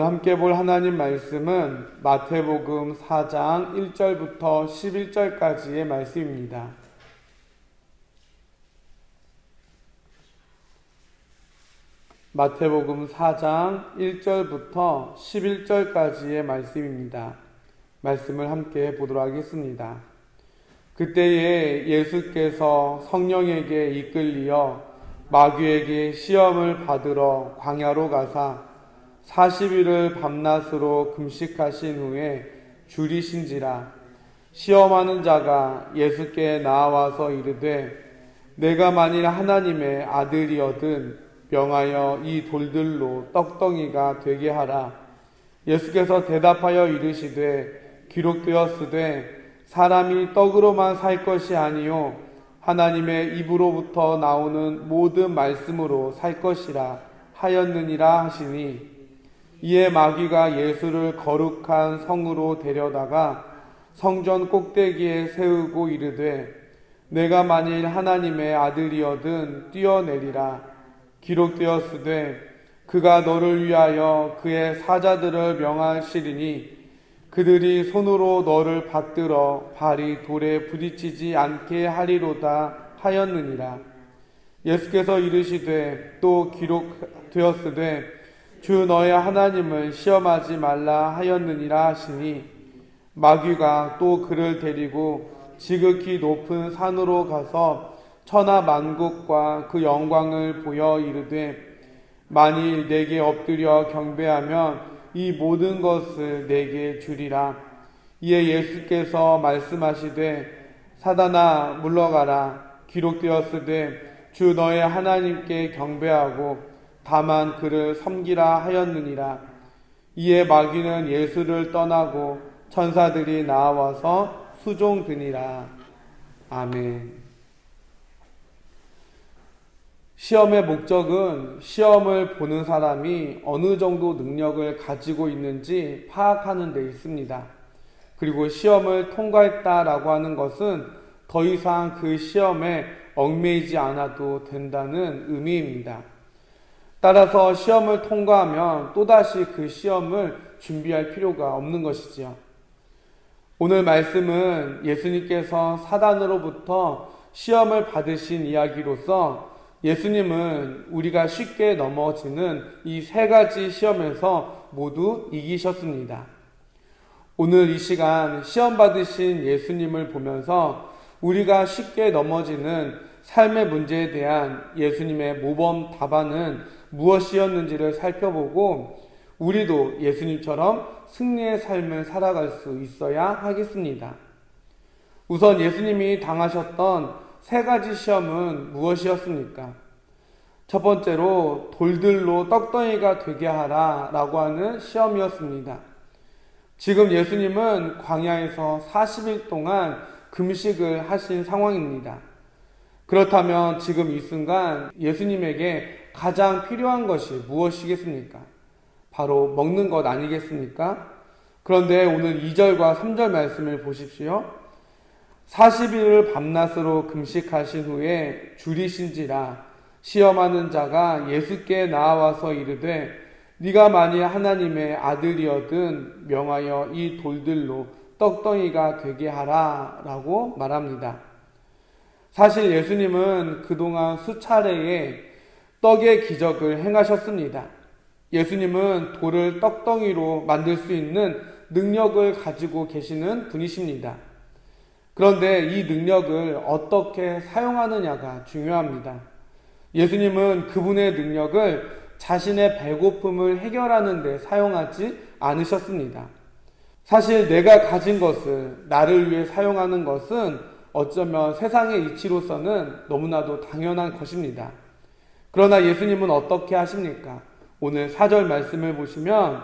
함께 볼 하나님 말씀은 마태복음 4장 1절부터 11절까지의 말씀입니다. 마태복음 4장 1절부터 11절까지의 말씀입니다. 말씀을 함께 보도록 하겠습니다. 그때에 예수께서 성령에게 이끌리어 마귀에게 시험을 받으러 광야로 가사 40일을 밤낮으로 금식하신 후에 줄이신지라. 시험하는 자가 예수께 나와서 이르되 내가 만일 하나님의 아들이거든 명하여 이 돌들로 떡덩이가 되게 하라. 예수께서 대답하여 이르시되 기록되었으되 사람이 떡으로만 살 것이 아니요 하나님의 입으로부터 나오는 모든 말씀으로 살 것이라 하였느니라 하시니, 이에 마귀가 예수를 거룩한 성으로 데려다가 성전 꼭대기에 세우고 이르되 내가 만일 하나님의 아들이거든 뛰어내리라. 기록되었으되 그가 너를 위하여 그의 사자들을 명하시리니 그들이 손으로 너를 받들어 발이 돌에 부딪히지 않게 하리로다 하였느니라. 예수께서 이르시되 또 기록되었으되 주 너의 하나님을 시험하지 말라 하였느니라 하시니, 마귀가 또 그를 데리고 지극히 높은 산으로 가서 천하 만국과 그 영광을 보여 이르되 만일 내게 엎드려 경배하면 이 모든 것을 내게 주리라. 이에 예수께서 말씀하시되 사단아 물러가라. 기록되었으되 주 너의 하나님께 경배하고 다만 그를 섬기라 하였느니라. 이에 마귀는 예수를 떠나고 천사들이 나와서 수종드니라. 아멘. 시험의 목적은 시험을 보는 사람이 어느 정도 능력을 가지고 있는지 파악하는 데 있습니다. 그리고 시험을 통과했다라고 하는 것은 더 이상 그 시험에 얽매이지 않아도 된다는 의미입니다. 따라서 시험을 통과하면 또다시 그 시험을 준비할 필요가 없는 것이지요. 오늘 말씀은 예수님께서 사단으로부터 시험을 받으신 이야기로서 예수님은 우리가 쉽게 넘어지는 이 세 가지 시험에서 모두 이기셨습니다. 오늘 이 시간 시험 받으신 예수님을 보면서 우리가 쉽게 넘어지는 삶의 문제에 대한 예수님의 모범 답안은 무엇이었는지를 살펴보고 우리도 예수님처럼 승리의 삶을 살아갈 수 있어야 하겠습니다. 우선 예수님이 당하셨던 세 가지 시험은 무엇이었습니까? 첫 번째로 돌들로 떡덩이가 되게 하라 라고 하는 시험이었습니다. 지금 예수님은 광야에서 40일 동안 금식을 하신 상황입니다. 그렇다면 지금 이 순간 예수님에게 가장 필요한 것이 무엇이겠습니까? 바로 먹는 것 아니겠습니까? 그런데 오늘 2절과 3절 말씀을 보십시오. 40일을 밤낮으로 금식하신 후에 줄이신지라. 시험하는 자가 예수께 나와서 이르되 네가 만일 하나님의 아들이거든 명하여 이 돌들로 떡덩이가 되게 하라 라고 말합니다. 사실 예수님은 그동안 수차례의 떡의 기적을 행하셨습니다. 예수님은 돌을 떡덩이로 만들 수 있는 능력을 가지고 계시는 분이십니다. 그런데 이 능력을 어떻게 사용하느냐가 중요합니다. 예수님은 그분의 능력을 자신의 배고픔을 해결하는 데 사용하지 않으셨습니다. 사실 내가 가진 것을 나를 위해 사용하는 것은 어쩌면 세상의 이치로서는 너무나도 당연한 것입니다. 그러나 예수님은 어떻게 하십니까? 오늘 4절 말씀을 보시면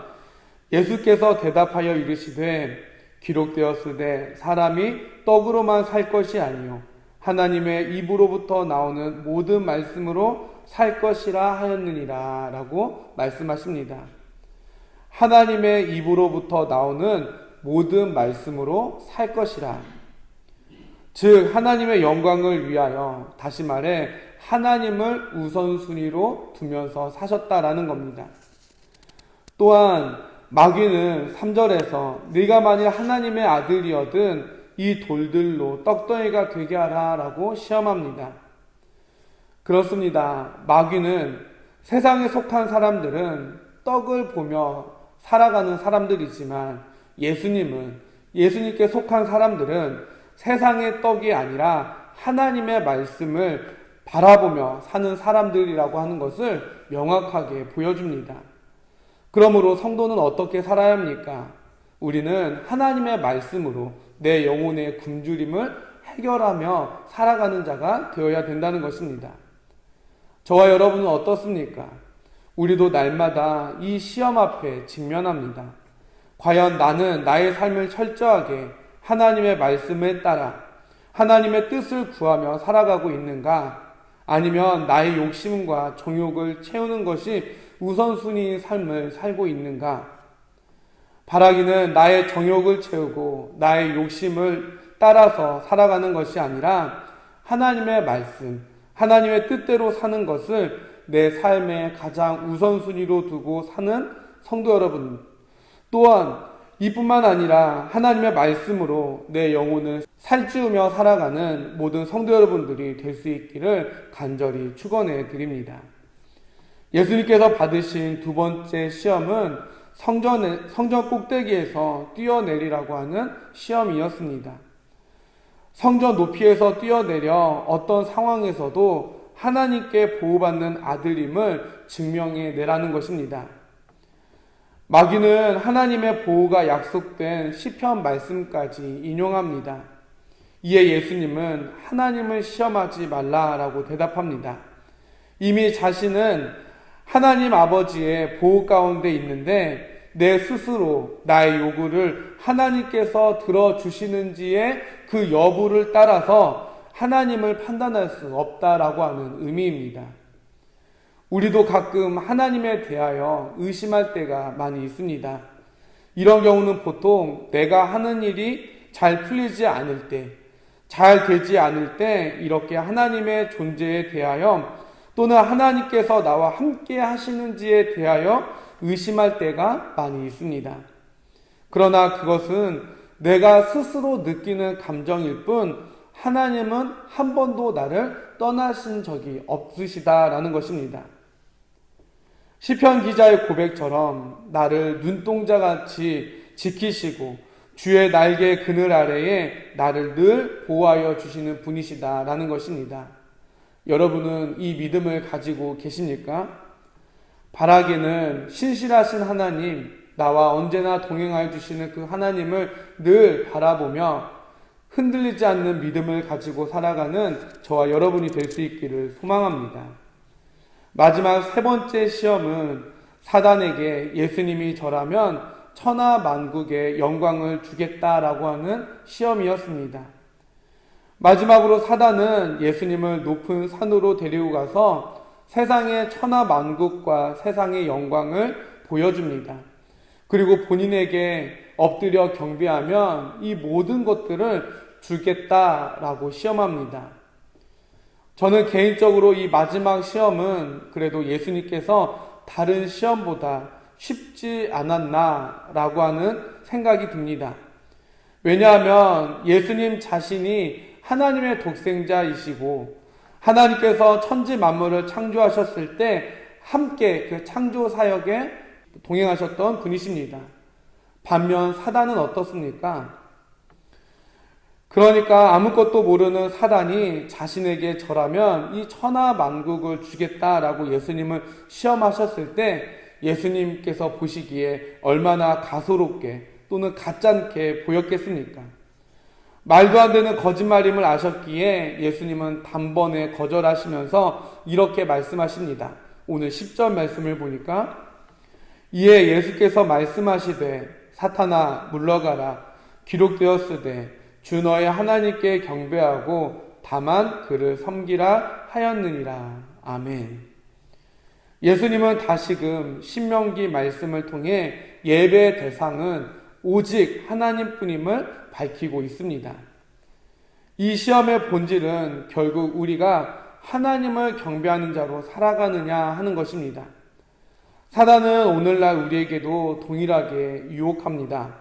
예수께서 대답하여 이르시되 기록되었으되 사람이 떡으로만 살 것이 아니요 하나님의 입으로부터 나오는 모든 말씀으로 살 것이라 하였느니라 라고 말씀하십니다. 하나님의 입으로부터 나오는 모든 말씀으로 살 것이라. 즉 하나님의 영광을 위하여, 다시 말해 하나님을 우선순위로 두면서 사셨다라는 겁니다. 또한 마귀는 3절에서 네가 만일 하나님의 아들이어든 이 돌들로 떡덩이가 되게 하라 라고 시험합니다. 그렇습니다. 마귀는 세상에 속한 사람들은 떡을 보며 살아가는 사람들이지만 예수님께 속한 사람들은 세상의 떡이 아니라 하나님의 말씀을 바라보며 사는 사람들이라고 하는 것을 명확하게 보여줍니다. 그러므로 성도는 어떻게 살아야 합니까? 우리는 하나님의 말씀으로 내 영혼의 굶주림을 해결하며 살아가는 자가 되어야 된다는 것입니다. 저와 여러분은 어떻습니까? 우리도 날마다 이 시험 앞에 직면합니다. 과연 나는 나의 삶을 철저하게 하나님의 말씀에 따라 하나님의 뜻을 구하며 살아가고 있는가? 아니면 나의 욕심과 정욕을 채우는 것이 우선순위인 삶을 살고 있는가? 바라기는 나의 정욕을 채우고 나의 욕심을 따라서 살아가는 것이 아니라 하나님의 말씀, 하나님의 뜻대로 사는 것을 내 삶의 가장 우선순위로 두고 사는 성도 여러분, 또한 이뿐만 아니라 하나님의 말씀으로 내 영혼을 살찌우며 살아가는 모든 성도 여러분들이 될 수 있기를 간절히 축원해 드립니다. 예수님께서 받으신 두 번째 시험은 성전 꼭대기에서 뛰어내리라고 하는 시험이었습니다. 성전 높이에서 뛰어내려 어떤 상황에서도 하나님께 보호받는 아들임을 증명해 내라는 것입니다. 마귀는 하나님의 보호가 약속된 시편 말씀까지 인용합니다. 이에 예수님은 하나님을 시험하지 말라라고 대답합니다. 이미 자신은 하나님 아버지의 보호 가운데 있는데 내 스스로 나의 요구를 하나님께서 들어주시는지의 그 여부를 따라서 하나님을 판단할 수 없다라고 하는 의미입니다. 우리도 가끔 하나님에 대하여 의심할 때가 많이 있습니다. 이런 경우는 보통 내가 하는 일이 잘 풀리지 않을 때, 잘 되지 않을 때 이렇게 하나님의 존재에 대하여 또는 하나님께서 나와 함께 하시는지에 대하여 의심할 때가 많이 있습니다. 그러나 그것은 내가 스스로 느끼는 감정일 뿐 하나님은 한 번도 나를 떠나신 적이 없으시다라는 것입니다. 시편 기자의 고백처럼 나를 눈동자같이 지키시고 주의 날개 그늘 아래에 나를 늘 보호하여 주시는 분이시다라는 것입니다. 여러분은 이 믿음을 가지고 계십니까? 바라기는 신실하신 하나님, 나와 언제나 동행하여 주시는 그 하나님을 늘 바라보며 흔들리지 않는 믿음을 가지고 살아가는 저와 여러분이 될 수 있기를 소망합니다. 마지막 세 번째 시험은 사단에게 예수님이 저라면 천하 만국의 영광을 주겠다라고 하는 시험이었습니다. 마지막으로 사단은 예수님을 높은 산으로 데리고 가서 세상의 천하 만국과 세상의 영광을 보여줍니다. 그리고 본인에게 엎드려 경배하면 이 모든 것들을 주겠다라고 시험합니다. 저는 개인적으로 이 마지막 시험은 그래도 예수님께서 다른 시험보다 쉽지 않았나라고 하는 생각이 듭니다. 왜냐하면 예수님 자신이 하나님의 독생자이시고 하나님께서 천지 만물을 창조하셨을 때 함께 그 창조 사역에 동행하셨던 분이십니다. 반면 사단은 어떻습니까? 그러니까 아무것도 모르는 사단이 자신에게 절하면 이 천하 만국을 주겠다라고 예수님을 시험하셨을 때 예수님께서 보시기에 얼마나 가소롭게 또는 가짜게 보였겠습니까? 말도 안 되는 거짓말임을 아셨기에 예수님은 단번에 거절하시면서 이렇게 말씀하십니다. 오늘 10절 말씀을 보니까 이에 예수께서 말씀하시되 사탄아 물러가라 기록되었으되 주 너의 하나님께 경배하고 다만 그를 섬기라 하였느니라. 아멘. 예수님은 다시금 신명기 말씀을 통해 예배의 대상은 오직 하나님뿐임을 밝히고 있습니다. 이 시험의 본질은 결국 우리가 하나님을 경배하는 자로 살아가느냐 하는 것입니다. 사단은 오늘날 우리에게도 동일하게 유혹합니다.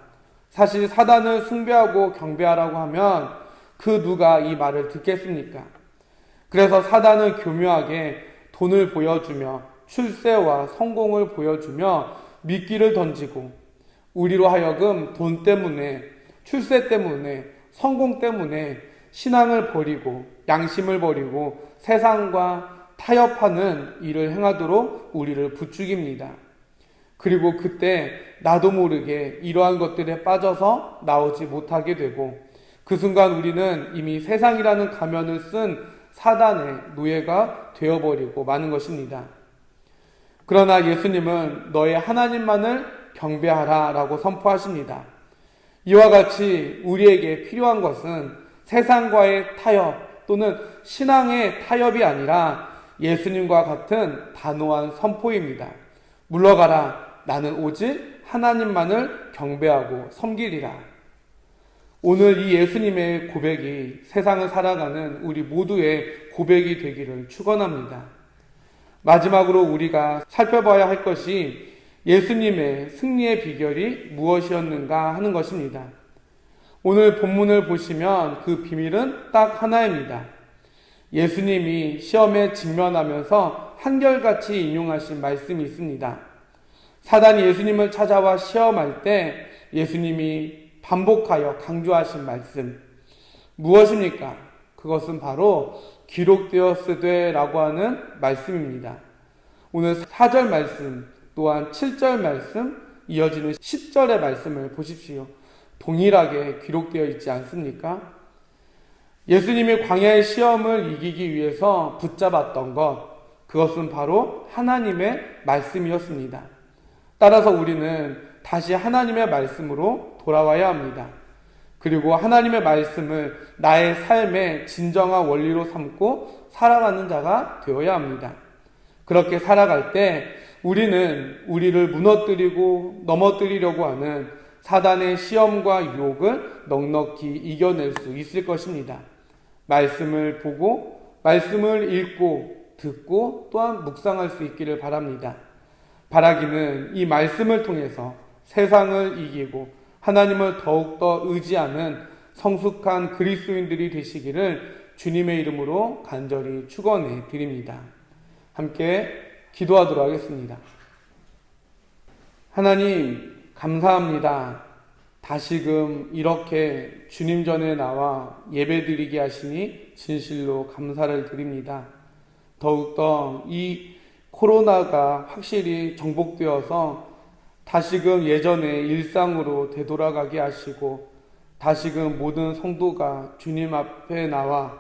사실 사단을 숭배하고 경배하라고 하면 그 누가 이 말을 듣겠습니까? 그래서 사단은 교묘하게 돈을 보여주며 출세와 성공을 보여주며 미끼를 던지고 우리로 하여금 돈 때문에, 출세 때문에, 성공 때문에 신앙을 버리고 양심을 버리고 세상과 타협하는 일을 행하도록 우리를 부추깁니다. 그리고 그때 나도 모르게 이러한 것들에 빠져서 나오지 못하게 되고 그 순간 우리는 이미 세상이라는 가면을 쓴 사단의 노예가 되어버리고 마는 것입니다. 그러나 예수님은 너의 하나님만을 경배하라 라고 선포하십니다. 이와 같이 우리에게 필요한 것은 세상과의 타협 또는 신앙의 타협이 아니라 예수님과 같은 단호한 선포입니다. 물러가라. 나는 오직 하나님만을 경배하고 섬기리라. 오늘 이 예수님의 고백이 세상을 살아가는 우리 모두의 고백이 되기를 축원합니다. 마지막으로 우리가 살펴봐야 할 것이 예수님의 승리의 비결이 무엇이었는가 하는 것입니다. 오늘 본문을 보시면 그 비밀은 딱 하나입니다. 예수님이 시험에 직면하면서 한결같이 인용하신 말씀이 있습니다. 사단이 예수님을 찾아와 시험할 때 예수님이 반복하여 강조하신 말씀 무엇입니까? 그것은 바로 기록되었으되 라고 하는 말씀입니다. 오늘 4절 말씀 또한 7절 말씀 이어지는 10절의 말씀을 보십시오. 동일하게 기록되어 있지 않습니까? 예수님이 광야의 시험을 이기기 위해서 붙잡았던 것 그것은 바로 하나님의 말씀이었습니다. 따라서 우리는 다시 하나님의 말씀으로 돌아와야 합니다. 그리고 하나님의 말씀을 나의 삶의 진정한 원리로 삼고 살아가는 자가 되어야 합니다. 그렇게 살아갈 때 우리는 우리를 무너뜨리고 넘어뜨리려고 하는 사단의 시험과 유혹을 넉넉히 이겨낼 수 있을 것입니다. 말씀을 보고 말씀을 읽고 듣고 또한 묵상할 수 있기를 바랍니다. 바라기는 이 말씀을 통해서 세상을 이기고 하나님을 더욱더 의지하는 성숙한 그리스도인들이 되시기를 주님의 이름으로 간절히 축원해 드립니다. 함께 기도하도록 하겠습니다. 하나님 감사합니다. 다시금 이렇게 주님 전에 나와 예배드리게 하시니 진실로 감사를 드립니다. 더욱더 이 코로나가 확실히 정복되어서 다시금 예전의 일상으로 되돌아가게 하시고 다시금 모든 성도가 주님 앞에 나와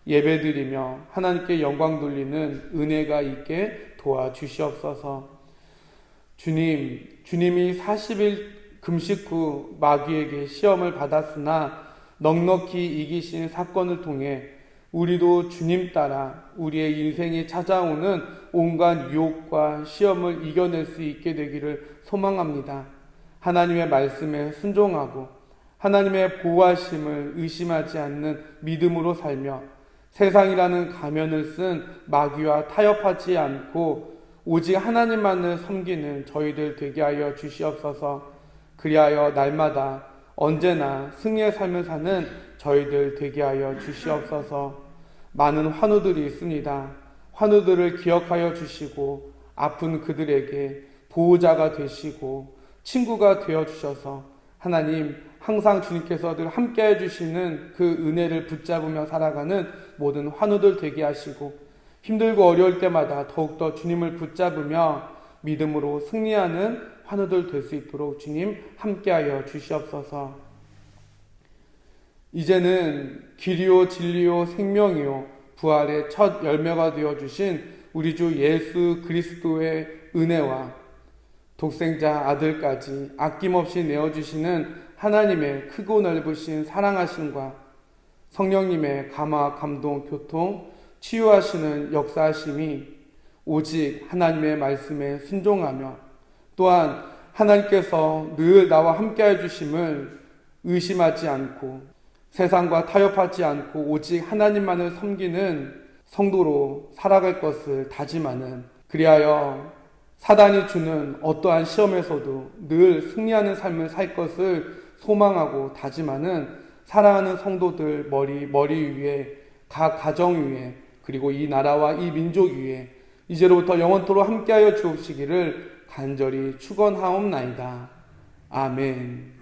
예배드리며 하나님께 영광 돌리는 은혜가 있게 도와주시옵소서. 주님이 40일 금식 후 마귀에게 시험을 받았으나 넉넉히 이기신 사건을 통해 우리도 주님 따라 우리의 인생에 찾아오는 온갖 유혹과 시험을 이겨낼 수 있게 되기를 소망합니다. 하나님의 말씀에 순종하고 하나님의 보호하심을 의심하지 않는 믿음으로 살며 세상이라는 가면을 쓴 마귀와 타협하지 않고 오직 하나님만을 섬기는 저희들 되게 하여 주시옵소서. 그리하여 날마다 언제나 승리의 삶을 사는 저희들 되게 하여 주시옵소서. 많은 환우들이 있습니다. 환우들을 기억하여 주시고 아픈 그들에게 보호자가 되시고 친구가 되어 주셔서 하나님 항상 주님께서 늘 함께 해주시는 그 은혜를 붙잡으며 살아가는 모든 환우들 되게 하시고 힘들고 어려울 때마다 더욱더 주님을 붙잡으며 믿음으로 승리하는 환우들 될 수 있도록 주님 함께하여 주시옵소서. 이제는 길이요 진리요 생명이요 부활의 첫 열매가 되어주신 우리 주 예수 그리스도의 은혜와 독생자 아들까지 아낌없이 내어주시는 하나님의 크고 넓으신 사랑하심과 성령님의 감화, 감동, 교통, 치유하시는 역사하심이 오직 하나님의 말씀에 순종하며 또한 하나님께서 늘 나와 함께 해주심을 의심하지 않고 세상과 타협하지 않고 오직 하나님만을 섬기는 성도로 살아갈 것을 다짐하는 그리하여 사단이 주는 어떠한 시험에서도 늘 승리하는 삶을 살 것을 소망하고 다짐하는 사랑하는 성도들 머리 위에, 각 가정 위에, 그리고 이 나라와 이 민족 위에 이제로부터 영원토록 함께하여 주옵시기를 간절히 축원하옵나이다. 아멘.